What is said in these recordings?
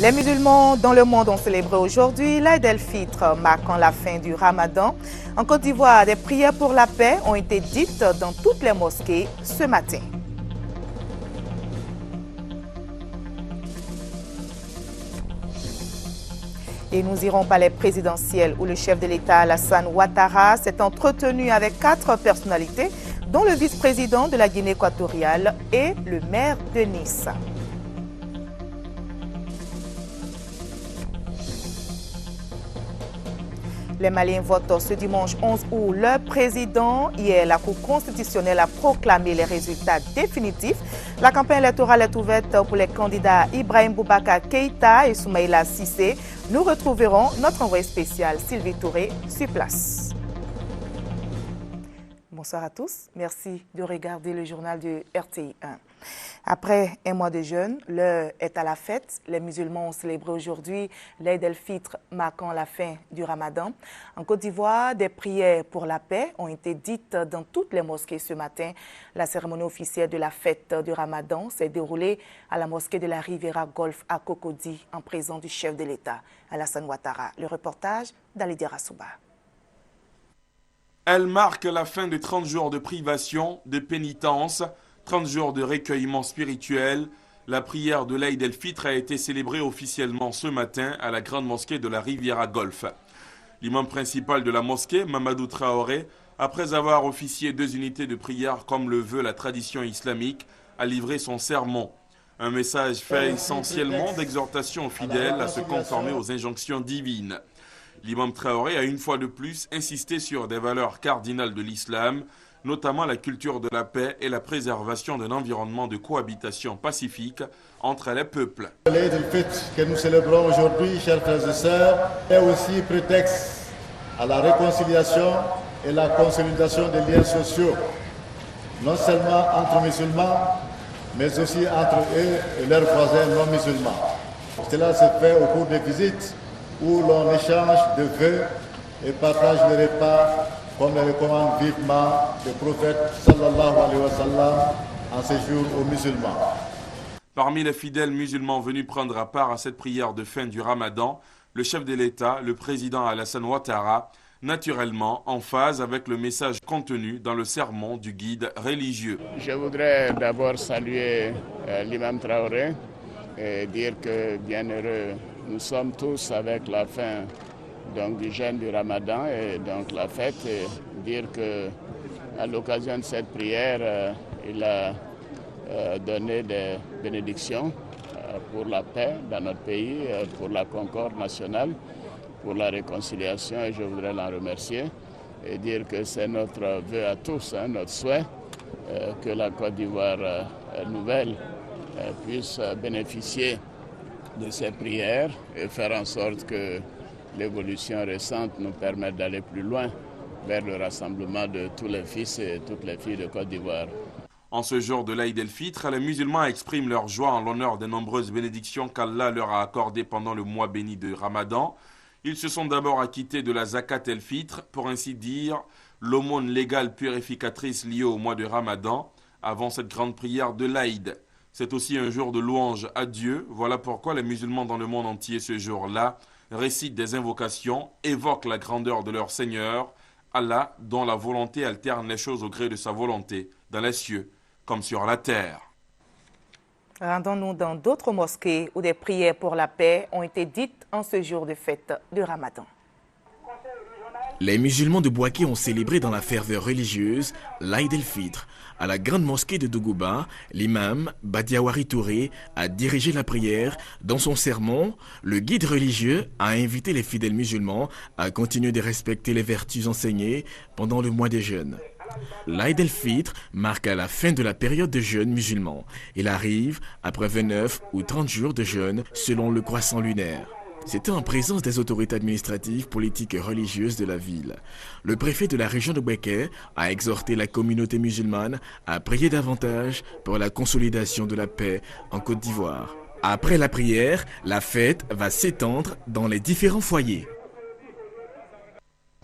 Les musulmans dans le monde ont célébré aujourd'hui l'Aïd el-Fitr, marquant la fin du Ramadan. En Côte d'Ivoire, des prières pour la paix ont été dites dans toutes les mosquées ce matin. Et nous irons au palais présidentiel où le chef de l'État, Alassane Ouattara, s'est entretenu avec 4 personnalités, dont le vice-président de la Guinée équatoriale et le maire de Nice. Les Maliens votent ce dimanche 11 août leur président. Hier, la Cour constitutionnelle a proclamé les résultats définitifs. La campagne électorale est ouverte pour les candidats Ibrahim Boubacar Keïta et Soumaïla Cissé. Nous retrouverons notre envoyé spécial Sylvie Touré sur place. Bonsoir à tous. Merci de regarder le journal de RTI 1. Après un mois de jeûne, l'heure est à la fête. Les musulmans ont célébré aujourd'hui l'Aïd el-Fitr, marquant la fin du Ramadan. En Côte d'Ivoire, des prières pour la paix ont été dites dans toutes les mosquées ce matin. La cérémonie officielle de la fête du Ramadan s'est déroulée à la mosquée de la Riviera Golf à Cocody, en présence du chef de l'État, Alassane Ouattara. Le reportage d'Alidia Rassouba. Elle marque la fin de 30 jours de privation, de pénitence, 30 jours de recueillement spirituel. La prière de l'Aïd el-Fitr a été célébrée officiellement ce matin à la grande mosquée de la Riviera Golf. L'imam principal de la mosquée, Mamadou Traoré, après avoir officié 2 unités de prière comme le veut la tradition islamique, a livré son sermon. Un message fait essentiellement d'exhortation aux fidèles à se conformer aux injonctions divines. L'imam Traoré a une fois de plus insisté sur des valeurs cardinales de l'islam, notamment la culture de la paix et la préservation d'un environnement de cohabitation pacifique entre les peuples. L'Aïd el-Fitr que nous célébrons aujourd'hui, chers frères et sœurs, est aussi prétexte à la réconciliation et la consolidation des liens sociaux, non seulement entre musulmans, mais aussi entre eux et leurs voisins non musulmans. Cela se fait au cours des visites où l'on échange de vœux et partage les repas, comme le recommande vivement le prophète sallallahu alayhi wa sallam en ce jour aux musulmans. Parmi les fidèles musulmans venus prendre part à cette prière de fin du Ramadan, le chef de l'État, le président Alassane Ouattara, naturellement en phase avec le message contenu dans le sermon du guide religieux. Je voudrais d'abord saluer l'imam Traoré et dire que bienheureux nous sommes tous avec la fin du jeûne du Ramadan et donc la fête, et dire que à l'occasion de cette prière, il a donné des bénédictions pour la paix dans notre pays, pour la concorde nationale, pour la réconciliation, et je voudrais l'en remercier et dire que c'est notre vœu à tous, notre souhait, que la Côte d'Ivoire nouvelle puisse bénéficier de ces prières et faire en sorte que l'évolution récente nous permette d'aller plus loin vers le rassemblement de tous les fils et toutes les filles de Côte d'Ivoire. En ce jour de l'Aïd el-Fitr, les musulmans expriment leur joie en l'honneur des nombreuses bénédictions qu'Allah leur a accordées pendant le mois béni de Ramadan. Ils se sont d'abord acquittés de la zakat el-Fitr, pour ainsi dire l'aumône légale purificatrice liée au mois de Ramadan, avant cette grande prière de l'Aïd. C'est aussi un jour de louange à Dieu. Voilà pourquoi les musulmans dans le monde entier ce jour-là récitent des invocations, évoquent la grandeur de leur Seigneur, Allah, dont la volonté alterne les choses au gré de sa volonté, dans les cieux comme sur la terre. Rendons-nous dans d'autres mosquées où des prières pour la paix ont été dites en ce jour de fête de Ramadan. Les musulmans de Bouaké ont célébré dans la ferveur religieuse l'Aïd el-Fitr. À la grande mosquée de Dougouba, l'imam Badiawari Touré a dirigé la prière. Dans son sermon, le guide religieux a invité les fidèles musulmans à continuer de respecter les vertus enseignées pendant le mois des jeûnes. L'Aïd el-Fitr marque la fin de la période de jeûne musulman. Il arrive après 29 ou 30 jours de jeûne selon le croissant lunaire. C'était en présence des autorités administratives, politiques et religieuses de la ville. Le préfet de la région de Bouaké a exhorté la communauté musulmane à prier davantage pour la consolidation de la paix en Côte d'Ivoire. Après la prière, la fête va s'étendre dans les différents foyers.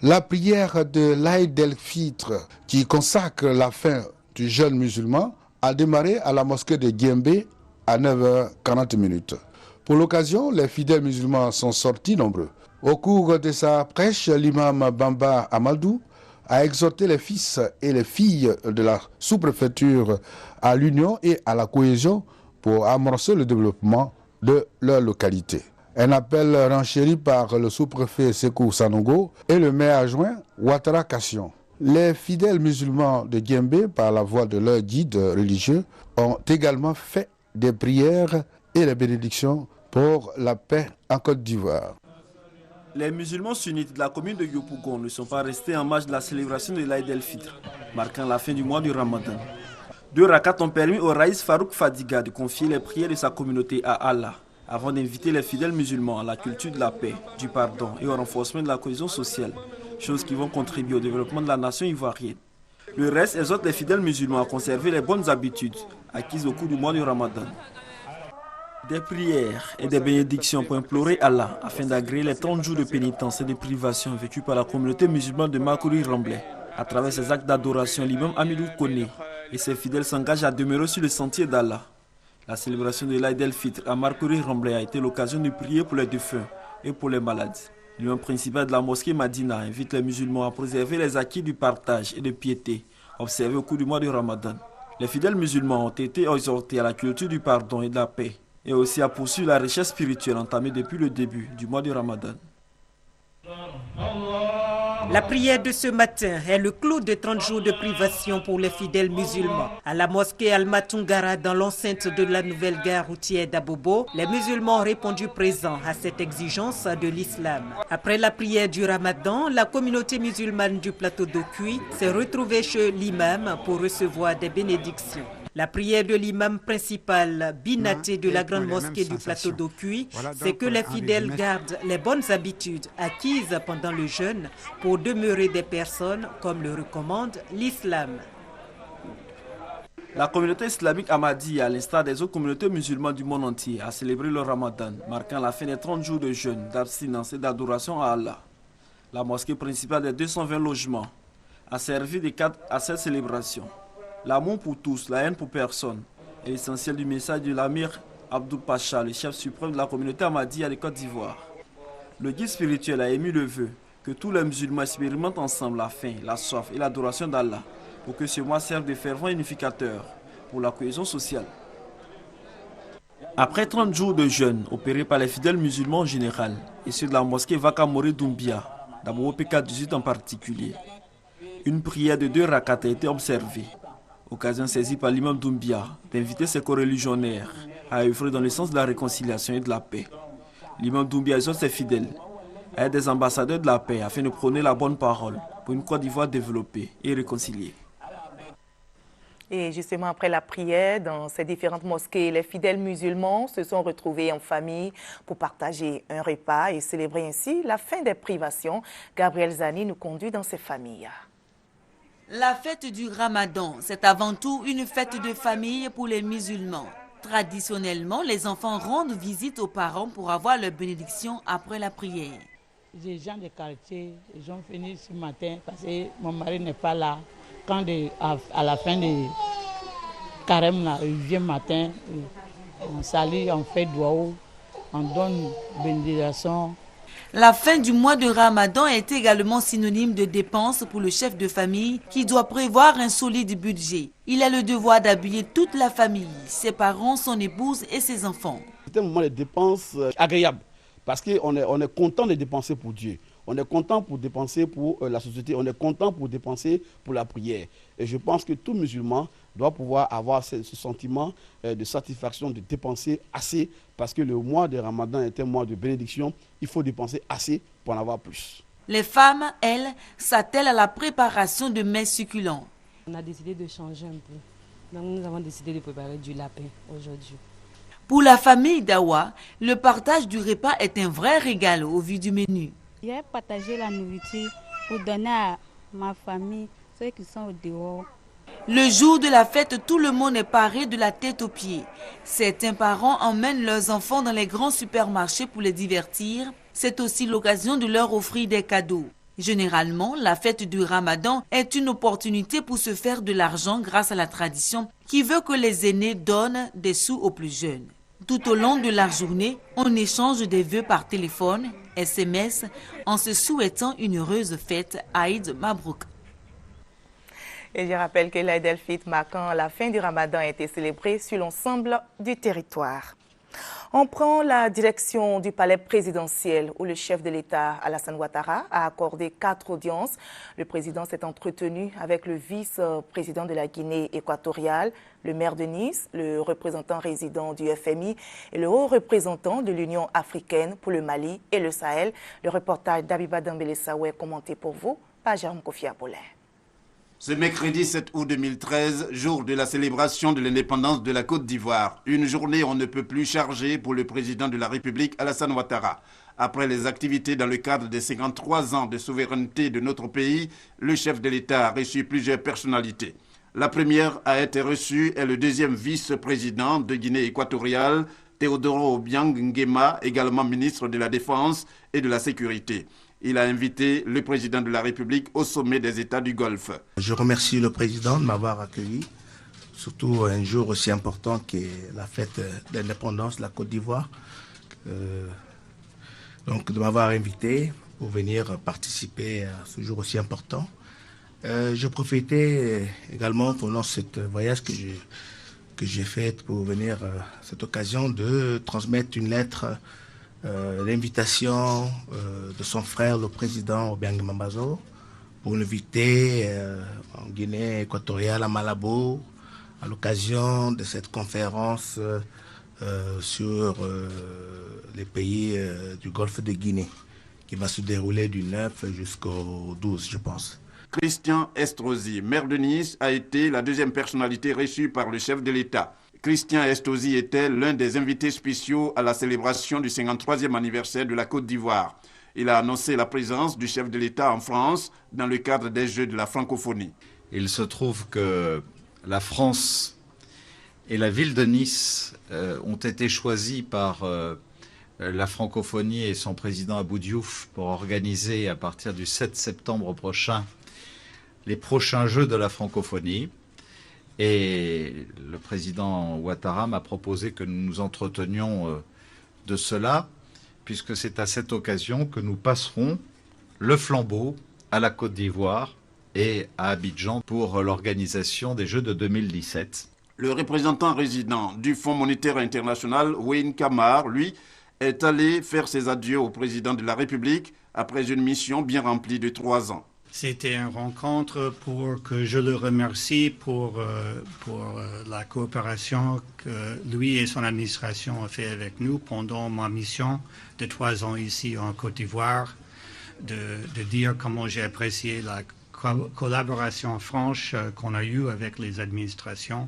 La prière de l'Aïd el-Fitr, qui consacre la fin du jeûne musulman, a démarré à la mosquée de Guimbé à 9h40. Pour l'occasion, les fidèles musulmans sont sortis nombreux. Au cours de sa prêche, l'imam Bamba Amadou a exhorté les fils et les filles de la sous-préfecture à l'union et à la cohésion pour amorcer le développement de leur localité. Un appel renchéri par le sous-préfet Sekou Sanongo et le maire adjoint Ouattara Kassion. Les fidèles musulmans de Guembé, par la voix de leur guide religieux, ont également fait des prières et des bénédictions pour la paix en Côte d'Ivoire. Les musulmans sunnites de la commune de Yopougon ne sont pas restés en marge de la célébration de l'Aïd el-Fitr, marquant la fin du mois du Ramadan. 2 rakats ont permis au Raïs Farouk Fadiga de confier les prières de sa communauté à Allah, avant d'inviter les fidèles musulmans à la culture de la paix, du pardon et au renforcement de la cohésion sociale, choses qui vont contribuer au développement de la nation ivoirienne. Le reste exhorte les fidèles musulmans à conserver les bonnes habitudes acquises au cours du mois du Ramadan. Des prières et des bénédictions pour implorer Allah afin d'agréer les 30 jours de pénitence et de privation vécus par la communauté musulmane de Makuri-Ramblay. À travers ces actes d'adoration, l'imam Amidou Kone et ses fidèles s'engagent à demeurer sur le sentier d'Allah. La célébration de l'Aïd el-Fitr à Makuri-Ramblay a été l'occasion de prier pour les défunts et pour les malades. L'imam principal de la mosquée Madina invite les musulmans à préserver les acquis du partage et de piété observés au cours du mois du Ramadan. Les fidèles musulmans ont été exhortés à la culture du pardon et de la paix, et aussi à poursuivre la recherche spirituelle entamée depuis le début du mois du Ramadan. La prière de ce matin est le clou de 30 jours de privation pour les fidèles musulmans. À la mosquée Al-Matungara, dans l'enceinte de la nouvelle gare routière d'Abobo, les musulmans ont répondu présents à cette exigence de l'islam. Après la prière du Ramadan, la communauté musulmane du plateau d'Okuy s'est retrouvée chez l'imam pour recevoir des bénédictions. La prière de l'imam principal Binaté de la grande mosquée du plateau d'Okuy, c'est que les fidèles gardent les bonnes habitudes acquises pendant le jeûne pour demeurer des personnes comme le recommande l'islam. La communauté islamique Ahmadiyya, à l'instar des autres communautés musulmanes du monde entier, a célébré le Ramadan, marquant la fin des 30 jours de jeûne, d'abstinence et d'adoration à Allah. La mosquée principale des 220 logements a servi de cadre à cette célébration. L'amour pour tous, la haine pour personne est l'essentiel du message de l'Amir Abdul Pacha, le chef suprême de la communauté Ahmadiyya de Côte d'Ivoire. Le guide spirituel a émis le vœu que tous les musulmans expérimentent ensemble la faim, la soif et l'adoration d'Allah pour que ce mois serve de fervent unificateur pour la cohésion sociale. Après 30 jours de jeûne opérés par les fidèles musulmans en général et ceux de la mosquée Vakamori Doumbia, d'Abou PK18 en particulier, une prière de 2 rakats a été observée. Occasion saisie par l'imam Doumbia d'inviter ses coreligionnaires à œuvrer dans le sens de la réconciliation et de la paix. L'imam Doumbia exhorte ses fidèles à être des ambassadeurs de la paix afin de prôner la bonne parole pour une Côte d'Ivoire développée et réconciliée. Et justement, après la prière, dans ces différentes mosquées, les fidèles musulmans se sont retrouvés en famille pour partager un repas et célébrer ainsi la fin des privations. Gabriel Zani nous conduit dans ces familles. La fête du Ramadan, c'est avant tout une fête de famille pour les musulmans. Traditionnellement, les enfants rendent visite aux parents pour avoir leur bénédiction après la prière. Les gens des quartiers, ils ont fini ce matin parce que mon mari n'est pas là. Quand à la fin du carême, là, le vieux matin, on salue, on fait doua, on donne bénédiction. La fin du mois de Ramadan est également synonyme de dépenses pour le chef de famille qui doit prévoir un solide budget. Il a le devoir d'habiller toute la famille, ses parents, son épouse et ses enfants. C'est un moment de dépenses agréable parce qu'on est content de dépenser pour Dieu. On est content pour dépenser pour la société, on est content pour dépenser pour la prière. Et je pense que tout musulman doit pouvoir avoir ce sentiment de satisfaction de dépenser assez parce que le mois de Ramadan est un mois de bénédiction. Il faut dépenser assez pour en avoir plus. Les femmes, elles, s'attellent à la préparation de mets succulents. On a décidé de changer un peu. Donc nous avons décidé de préparer du lapin aujourd'hui. Pour la famille Dawa, le partage du repas est un vrai régal au vu du menu. J'ai partagé la nourriture pour donner à ma famille, ceux qui sont au dehors. Le jour de la fête, tout le monde est paré de la tête aux pieds. Certains parents emmènent leurs enfants dans les grands supermarchés pour les divertir. C'est aussi l'occasion de leur offrir des cadeaux. Généralement, la fête du Ramadan est une opportunité pour se faire de l'argent grâce à la tradition qui veut que les aînés donnent des sous aux plus jeunes. Tout au long de la journée, on échange des vœux par téléphone, SMS, en se souhaitant une heureuse fête Aïd Mabrouk. Et je rappelle que l'Aïd el-Fitr marquant la fin du Ramadan a été célébré sur l'ensemble du territoire. On prend la direction du palais présidentiel où le chef de l'État, Alassane Ouattara, a accordé 4 audiences. Le président s'est entretenu avec le vice-président de la Guinée équatoriale, le maire de Nice, le représentant résident du FMI et le haut représentant de l'Union africaine pour le Mali et le Sahel. Le reportage d'Abiba Dambélé-Saoué commenté pour vous par Jérôme Kofi Apollin. Ce mercredi 7 août 2013, jour de la célébration de l'indépendance de la Côte d'Ivoire, une journée on ne peut plus chargée pour le président de la République Alassane Ouattara. Après les activités dans le cadre des 53 ans de souveraineté de notre pays, le chef de l'État a reçu plusieurs personnalités. La première à être reçue est le deuxième vice-président de Guinée équatoriale, Théodoro Obiang Nguema, également ministre de la Défense et de la Sécurité. Il a invité le président de la République au sommet des États du Golfe. Je remercie le président de m'avoir accueilli, surtout un jour aussi important qu'est la fête d'indépendance de la Côte d'Ivoire. Donc de m'avoir invité pour venir participer à ce jour aussi important. Je profitais également pendant ce voyage que j'ai fait pour venir à cette occasion de transmettre une lettre l'invitation de son frère, le président Obiang Mambazo, pour l'inviter en Guinée équatoriale à Malabo à l'occasion de cette conférence sur les pays du Golfe de Guinée qui va se dérouler du 9 jusqu'au 12, je pense. Christian Estrosi, maire de Nice, a été la deuxième personnalité reçue par le chef de l'État. Christian Estrosi était l'un des invités spéciaux à la célébration du 53e anniversaire de la Côte d'Ivoire. Il a annoncé la présence du chef de l'État en France dans le cadre des Jeux de la francophonie. Il se trouve que la France et la ville de Nice ont été choisis par la francophonie et son président Abou Diouf pour organiser à partir du 7 septembre prochain les prochains Jeux de la francophonie. Et le président Ouattara m'a proposé que nous nous entretenions de cela, puisque c'est à cette occasion que nous passerons le flambeau à la Côte d'Ivoire et à Abidjan pour l'organisation des Jeux de 2017. Le représentant résident du Fonds monétaire international, Wayne Kamar, lui, est allé faire ses adieux au président de la République après une mission bien remplie de 3 ans. C'était une rencontre pour que je le remercie pour la coopération que lui et son administration ont fait avec nous pendant ma mission de 3 ans ici en Côte d'Ivoire, de dire comment j'ai apprécié la collaboration franche qu'on a eue avec les administrations,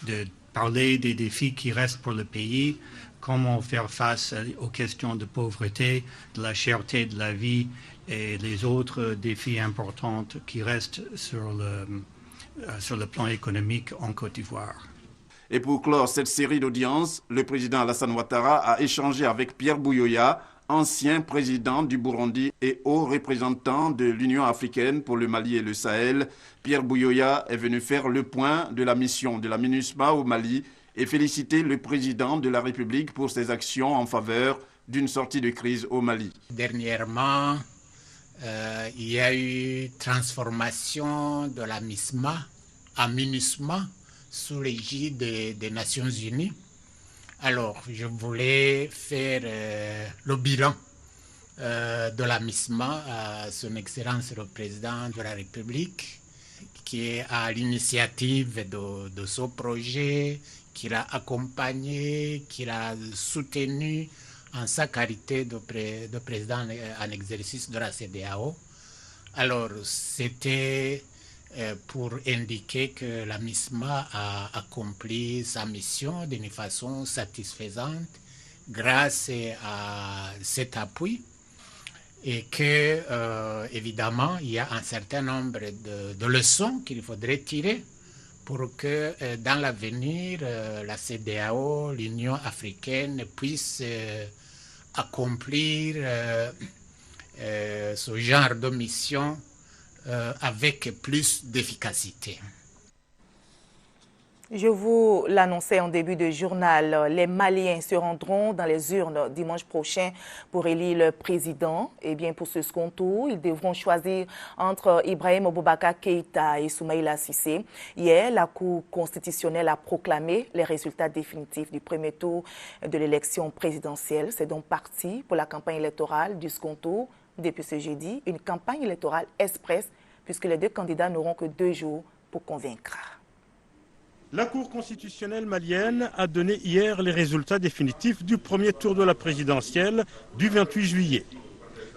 de parler des défis qui restent pour le pays, comment faire face aux questions de pauvreté, de la cherté de la vie et les autres défis importants qui restent sur le plan économique en Côte d'Ivoire. Et pour clore cette série d'audiences, le président Alassane Ouattara a échangé avec Pierre Buyoya, ancien président du Burundi et haut représentant de l'Union africaine pour le Mali et le Sahel. Pierre Buyoya est venu faire le point de la mission de la MINUSMA au Mali et féliciter le président de la République pour ses actions en faveur d'une sortie de crise au Mali. Dernièrement, il y a eu transformation de la MINUSMA en MINUSMA sous l'égide des Nations Unies. Alors, je voulais faire le bilan de la MINUSMA à son Excellence le Président de la République, qui est à l'initiative de ce projet, qui l'a accompagné, qui l'a soutenu en sa qualité de président en exercice de la CEDEAO. Alors, c'était pour indiquer que la MINUSMA a accompli sa mission d'une façon satisfaisante grâce à cet appui et que, évidemment, il y a un certain nombre de leçons qu'il faudrait tirer pour que dans l'avenir, la CEDEAO, l'Union africaine puisse accomplir ce genre de mission avec plus d'efficacité. Je vous l'annonçais en début de journal, les Maliens se rendront dans les urnes dimanche prochain pour élire le président. Et bien pour ce second tour, ils devront choisir entre Ibrahim Boubacar Keïta et Soumaïla Cissé. Hier, la Cour constitutionnelle a proclamé les résultats définitifs du premier tour de l'élection présidentielle. C'est donc parti pour la campagne électorale du second tour. Depuis ce jeudi, une campagne électorale express puisque les deux candidats n'auront que 2 jours pour convaincre. La Cour constitutionnelle malienne a donné hier les résultats définitifs du premier tour de la présidentielle du 28 juillet.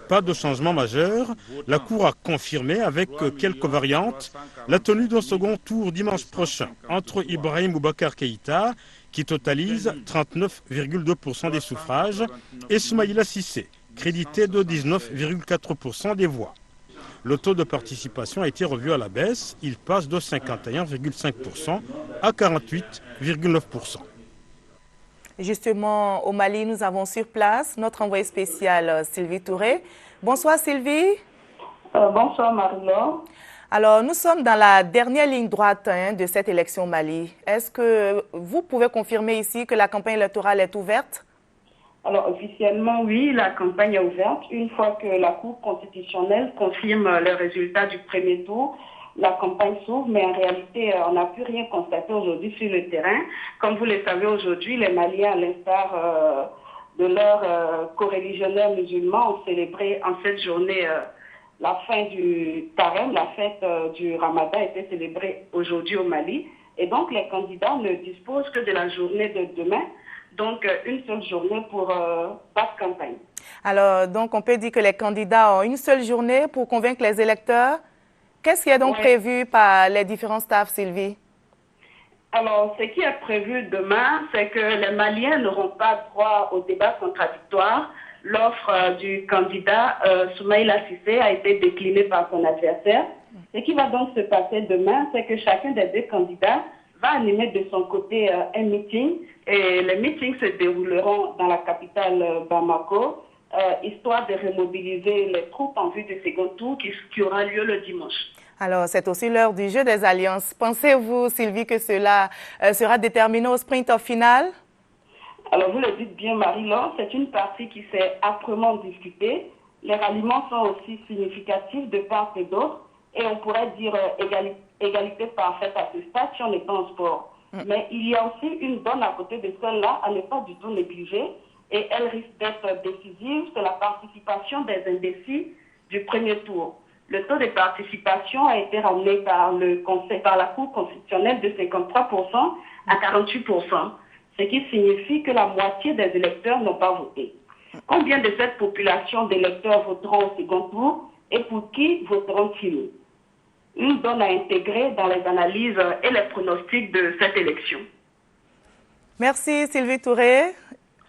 Pas de changement majeur, la Cour a confirmé avec quelques variantes la tenue d'un second tour dimanche prochain entre Ibrahim Boubacar Keïta, qui totalise 39,2% des suffrages, et Soumaïla Cissé, crédité de 19,4% des voix. Le taux de participation a été revu à la baisse. Il passe de 51,5% à 48,9%. Justement, au Mali, nous avons sur place notre envoyée spéciale Sylvie Touré. Bonsoir Sylvie. Bonsoir Marie-Laure. Alors, nous sommes dans la dernière ligne droite de cette élection au Mali. Est-ce que vous pouvez confirmer ici que la campagne électorale est ouverte? Alors, officiellement, oui, la campagne est ouverte. Une fois que la Cour constitutionnelle confirme les résultats du premier tour, la campagne s'ouvre, mais en réalité, on n'a plus rien constaté aujourd'hui sur le terrain. Comme vous le savez, aujourd'hui, les Maliens, à l'instar de leurs coreligionnaires musulmans, ont célébré en cette journée la fin du carême, la fête du Ramadan a été célébrée aujourd'hui au Mali. Et donc, les candidats ne disposent que de la journée de demain. Donc, une seule journée pour basse campagne. Alors, donc, on peut dire que les candidats ont une seule journée pour convaincre les électeurs. Qu'est-ce qui est donc prévu par les différents staffs, Sylvie? Alors, ce qui est prévu demain, c'est que les Maliens n'auront pas droit au débat contradictoire. L'offre du candidat Soumaïla Cissé a été déclinée par son adversaire. Ce qui va donc se passer demain, c'est que chacun des deux candidats va animer de son côté un meeting et les meetings se dérouleront dans la capitale Bamako, histoire de remobiliser les troupes en vue du second tour qui aura lieu le dimanche. Alors, c'est aussi l'heure du jeu des alliances. Pensez-vous, Sylvie, que cela sera déterminé au sprint final? Alors, vous le dites bien, Marie-Laure, c'est une partie qui s'est âprement discutée. Les ralliements sont aussi significatifs de part et d'autre et on pourrait dire égalité parfaite à ce stade si on est en sport. Mais il y a aussi une donne à côté de celle-là à ne pas du tout négliger et elle risque d'être décisive, c'est la participation des indécis du premier tour. Le taux de participation a été ramené par la Cour constitutionnelle de 53% à 48%, ce qui signifie que la moitié des électeurs n'ont pas voté. Combien de cette population d'électeurs voteront au second tour et pour qui voteront-ils? Une donne à intégrer dans les analyses et les pronostics de cette élection. Merci Sylvie Touré.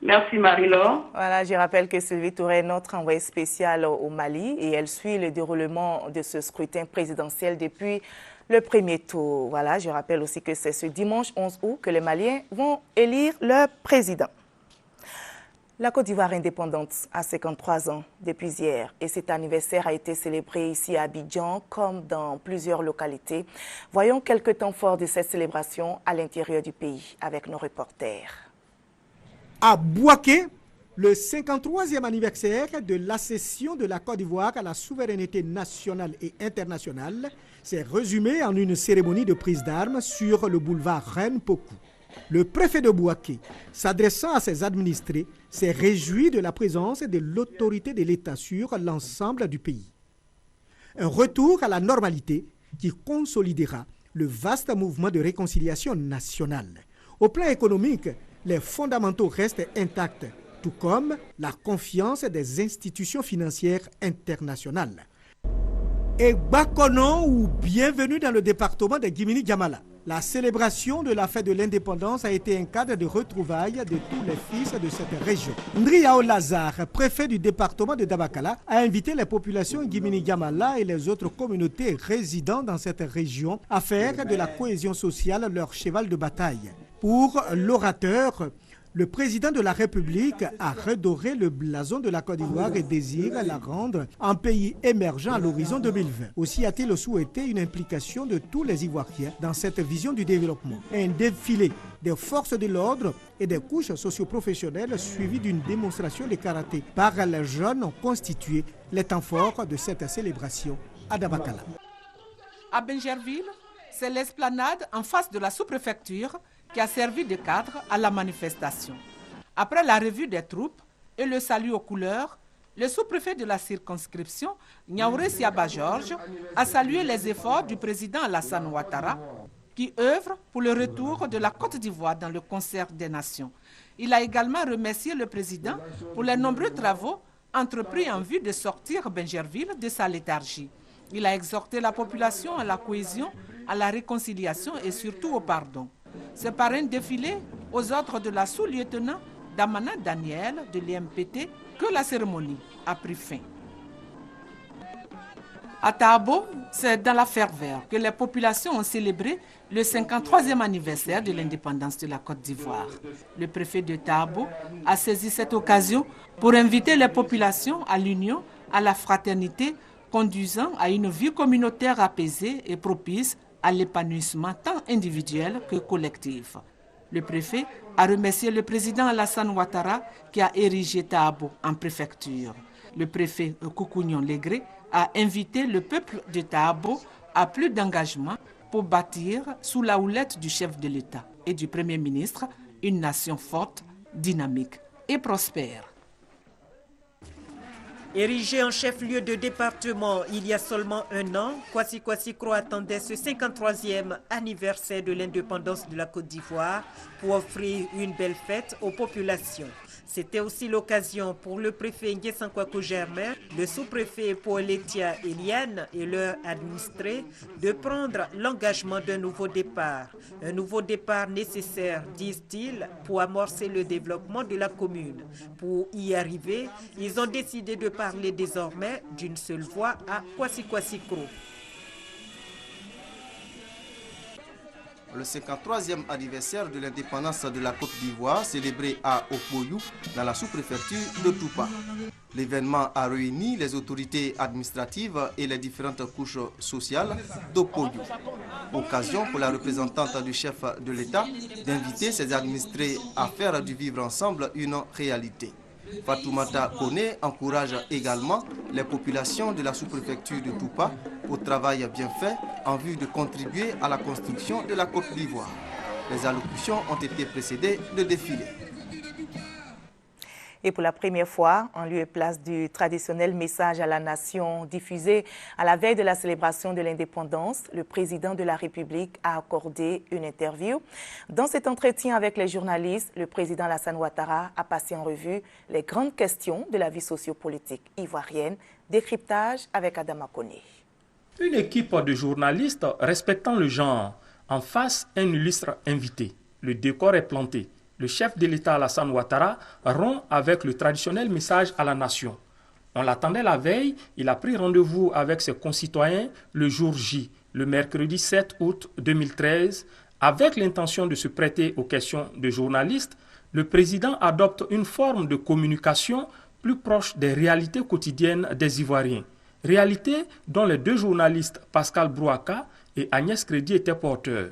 Merci Marie-Laure. Voilà, je rappelle que Sylvie Touré est notre envoyée spéciale au Mali et elle suit le déroulement de ce scrutin présidentiel depuis le premier tour. Voilà, je rappelle aussi que c'est ce dimanche 11 août que les Maliens vont élire leur président. La Côte d'Ivoire indépendante a 53 ans depuis hier et cet anniversaire a été célébré ici à Abidjan comme dans plusieurs localités. Voyons quelques temps forts de cette célébration à l'intérieur du pays avec nos reporters. À Bouaké, le 53e anniversaire de l'accession de la Côte d'Ivoire à la souveraineté nationale et internationale s'est résumé en une cérémonie de prise d'armes sur le boulevard Reine Pokou. Le préfet de Bouaké, s'adressant à ses administrés, s'est réjoui de la présence de l'autorité de l'État sur l'ensemble du pays. Un retour à la normalité qui consolidera le vaste mouvement de réconciliation nationale. Au plan économique, les fondamentaux restent intacts, tout comme la confiance des institutions financières internationales. Et Bakonon ou bienvenue dans le département de Guimini-Gamala. La célébration de la fête de l'indépendance a été un cadre de retrouvailles de tous les fils de cette région. Ndriao Lazare, préfet du département de Dabakala, a invité les populations Guimini-Gamala et les autres communautés résidant dans cette région à faire de la cohésion sociale leur cheval de bataille. Pour l'orateur, Le président de la République a redoré le blason de la Côte d'Ivoire et désire la rendre un pays émergent à l'horizon 2020. Aussi a-t-il souhaité une implication de tous les Ivoiriens dans cette vision du développement. Un défilé des forces de l'ordre et des couches socio-professionnelles suivi d'une démonstration de karaté par les jeunes ont constitué les temps forts de cette célébration à Dabakala. À Bingerville, c'est l'esplanade en face de la sous-préfecture qui a servi de cadre à la manifestation. Après la revue des troupes et le salut aux couleurs, le sous-préfet de la circonscription, Niaouré Siaba Georges, a salué les efforts du président Alassane Ouattara qui œuvre pour le retour de la Côte d'Ivoire dans le concert des nations. Il a également remercié le président pour les nombreux travaux entrepris en vue de sortir Bingerville de sa léthargie. Il a exhorté la population à la cohésion, à la réconciliation et surtout au pardon. C'est par un défilé aux ordres de la sous-lieutenant Damana Daniel de l'IMPT que la cérémonie a pris fin. À Tahabo, c'est dans la ferveur que les populations ont célébré le 53e anniversaire de l'indépendance de la Côte d'Ivoire. Le préfet de Tahabo a saisi cette occasion pour inviter les populations à l'union, à la fraternité, conduisant à une vie communautaire apaisée et propice à l'épanouissement tant individuel que collectif. Le préfet a remercié le président Alassane Ouattara qui a érigé Tahabo en préfecture. Le préfet Koukounion Légré a invité le peuple de Tahabo à plus d'engagement pour bâtir, sous la houlette du chef de l'État et du Premier ministre, une nation forte, dynamique et prospère. Érigé en chef-lieu de département il y a seulement un an, Kwasi Kro attendait ce 53e anniversaire de l'indépendance de la Côte d'Ivoire pour offrir une belle fête aux populations. C'était aussi l'occasion pour le préfet Nguessan-Kwaku Germain, le sous-préfet Paul Letia Eliane et leurs administrés de prendre l'engagement d'un nouveau départ. Un nouveau départ nécessaire, disent-ils, pour amorcer le développement de la commune. Pour y arriver, ils ont décidé de parler désormais d'une seule voix à Kwasi Kro. Le 53e anniversaire de l'indépendance de la Côte d'Ivoire, célébré à Opoyou, dans la sous-préfecture de Toupa. L'événement a réuni les autorités administratives et les différentes couches sociales d'Opoyou. Occasion pour la représentante du chef de l'État d'inviter ses administrés à faire du vivre ensemble une réalité. Fatoumata Kone encourage également les populations de la sous-préfecture de Toupa au travail bien fait en vue de contribuer à la construction de la Côte d'Ivoire. Les allocutions ont été précédées de défilés. Et pour la première fois, en lieu et place du traditionnel message à la nation diffusé à la veille de la célébration de l'indépendance, le président de la République a accordé une interview. Dans cet entretien avec les journalistes, le président Alassane Ouattara a passé en revue les grandes questions de la vie sociopolitique ivoirienne. Décryptage avec Adama Koné. Une équipe de journalistes respectant le genre. En face, un illustre invité. Le décor est planté. Le chef de l'État Alassane Ouattara rompt avec le traditionnel message à la nation. On l'attendait la veille, il a pris rendez-vous avec ses concitoyens le jour J, le mercredi 7 août 2013. Avec l'intention de se prêter aux questions de journalistes, le président adopte une forme de communication plus proche des réalités quotidiennes des Ivoiriens. Réalités dont les deux journalistes Pascal Brouaka et Agnès Crédit étaient porteurs.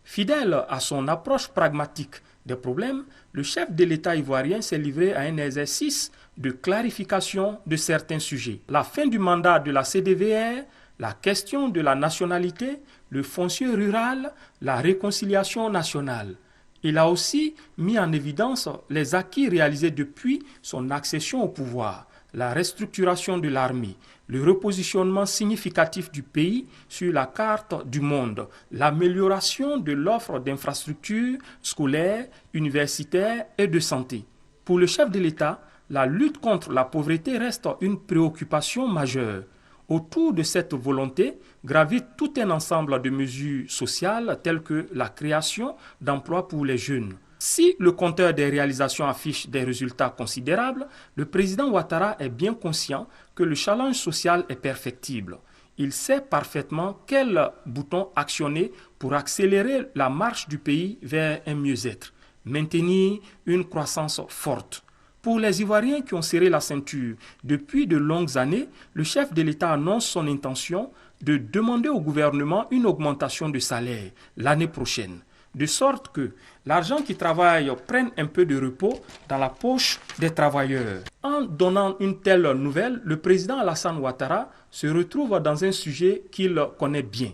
Fidèle à son approche pragmatique des problèmes, le chef de l'État ivoirien s'est livré à un exercice de clarification de certains sujets. La fin du mandat de la CDVR, la question de la nationalité, le foncier rural, la réconciliation nationale. Il a aussi mis en évidence les acquis réalisés depuis son accession au pouvoir, la restructuration de l'armée, le repositionnement significatif du pays sur la carte du monde, l'amélioration de l'offre d'infrastructures scolaires, universitaires et de santé. Pour le chef de l'État, la lutte contre la pauvreté reste une préoccupation majeure. Autour de cette volonté gravite tout un ensemble de mesures sociales telles que la création d'emplois pour les jeunes. Si le compteur des réalisations affiche des résultats considérables, le président Ouattara est bien conscient que le challenge social est perfectible. Il sait parfaitement quel bouton actionner pour accélérer la marche du pays vers un mieux-être. maintenir une croissance forte. Pour les Ivoiriens qui ont serré la ceinture depuis de longues années, le chef de l'État annonce son intention de demander au gouvernement une augmentation de salaire l'année prochaine, de sorte que l'argent qui travaille prenne un peu de repos dans la poche des travailleurs. En donnant une telle nouvelle, le président Alassane Ouattara se retrouve dans un sujet qu'il connaît bien.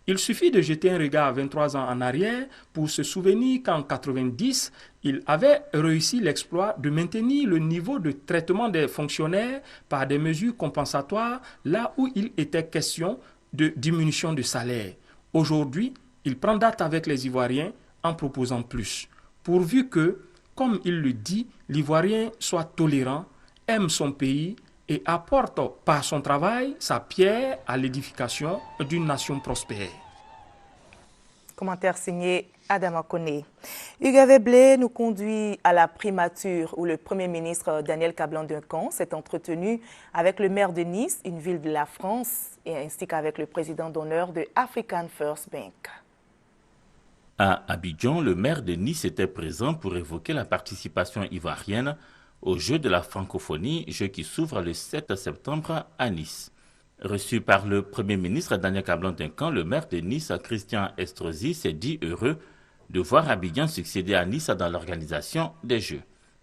Il suffit de jeter un regard à 23 ans en arrière pour se souvenir qu'en 1990, il avait réussi l'exploit de maintenir le niveau de traitement des fonctionnaires par des mesures compensatoires là où il était question de diminution de salaire. Aujourd'hui, il prend date avec les Ivoiriens en proposant plus, pourvu que, comme il le dit, l'Ivoirien soit tolérant, aime son pays et apporte par son travail sa pierre à l'édification d'une nation prospère. Commentaire signé Adama Koné. Hugues Weblé nous conduit à la primature où le Premier ministre Daniel Kablan-Duncan s'est entretenu avec le maire de Nice, une ville de la France, et ainsi qu'avec le président d'honneur de African First Bank. À Abidjan, le maire de Nice était présent pour évoquer la participation ivoirienne aux Jeux de la francophonie, jeux qui s'ouvrent le 7 septembre à Nice. Reçu par le Premier ministre Daniel Kablan-Duncan, le maire de Nice, Christian Estrosi, s'est dit heureux de voir Abidjan succéder à Nice dans l'organisation des Jeux.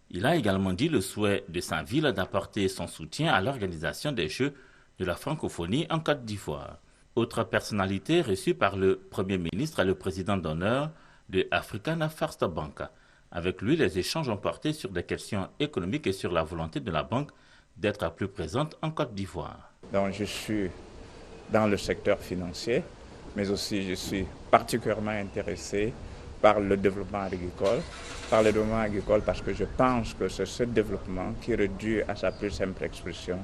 Il a également dit le souhait de sa ville d'apporter son soutien à l'organisation des Jeux de la francophonie en Côte d'Ivoire. Autre personnalité reçue par le Premier ministre, le président d'honneur de African First Bank. Avec lui, les échanges ont porté sur des questions économiques et sur la volonté de la banque d'être plus présente en Côte d'Ivoire. Donc, je suis dans le secteur financier, mais aussi je suis particulièrement intéressé par le développement agricole. Par le développement agricole parce que je pense que c'est ce développement qui réduit à sa plus simple expression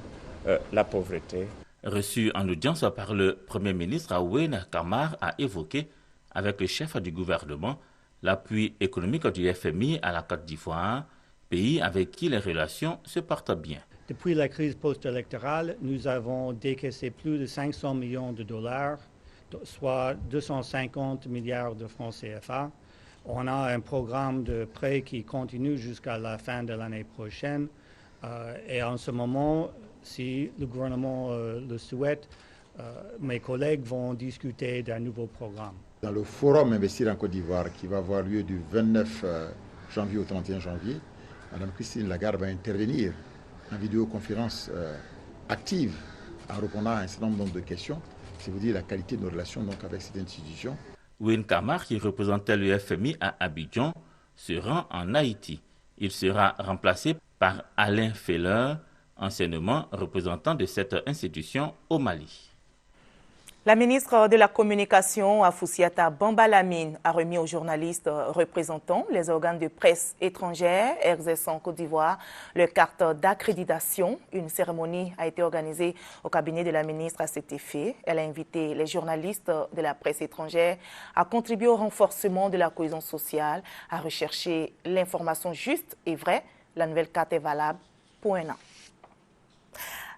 la pauvreté. Reçu en audience par le Premier ministre, Wayne Kamar a évoqué avec le chef du gouvernement l'appui économique du FMI à la Côte d'Ivoire, pays avec qui les relations se portent bien. Depuis la crise post-électorale, nous avons décaissé plus de 500 millions de dollars, soit 250 milliards de francs CFA. On a un programme de prêts qui continue jusqu'à la fin de l'année prochaine. Et en ce moment, si le gouvernement le souhaite, mes collègues vont discuter d'un nouveau programme. Dans le forum Investir en Côte d'Ivoire qui va avoir lieu du 29 janvier au 31 janvier, Mme Christine Lagarde va intervenir en vidéoconférence active en répondant à un certain nombre de questions. C'est vous dire la qualité de nos relations donc, avec cette institution. Wayne Kamar, qui représentait le FMI à Abidjan, se rend en Haïti. Il sera remplacé par Alain Feller, anciennement représentant de cette institution au Mali. La ministre de la Communication, Afoussiata Bamba-Lamine, a remis aux journalistes représentant les organes de presse étrangères exerçant en Côte d'Ivoire leur carte d'accréditation. Une cérémonie a été organisée au cabinet de la ministre à cet effet. Elle a invité les journalistes de la presse étrangère à contribuer au renforcement de la cohésion sociale, à rechercher l'information juste et vraie. La nouvelle carte est valable pour 1 an.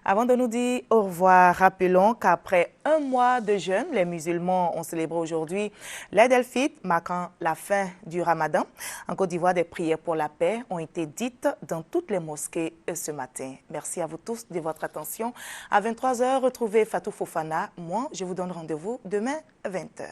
Avant de nous dire au revoir, rappelons qu'après un mois de jeûne, les musulmans ont célébré aujourd'hui l'Aïd el-Fitr, marquant la fin du Ramadan. En Côte d'Ivoire, des prières pour la paix ont été dites dans toutes les mosquées ce matin. Merci à vous tous de votre attention. À 23 h, retrouvez Fatou Fofana. Moi, je vous donne rendez-vous demain à 20 h.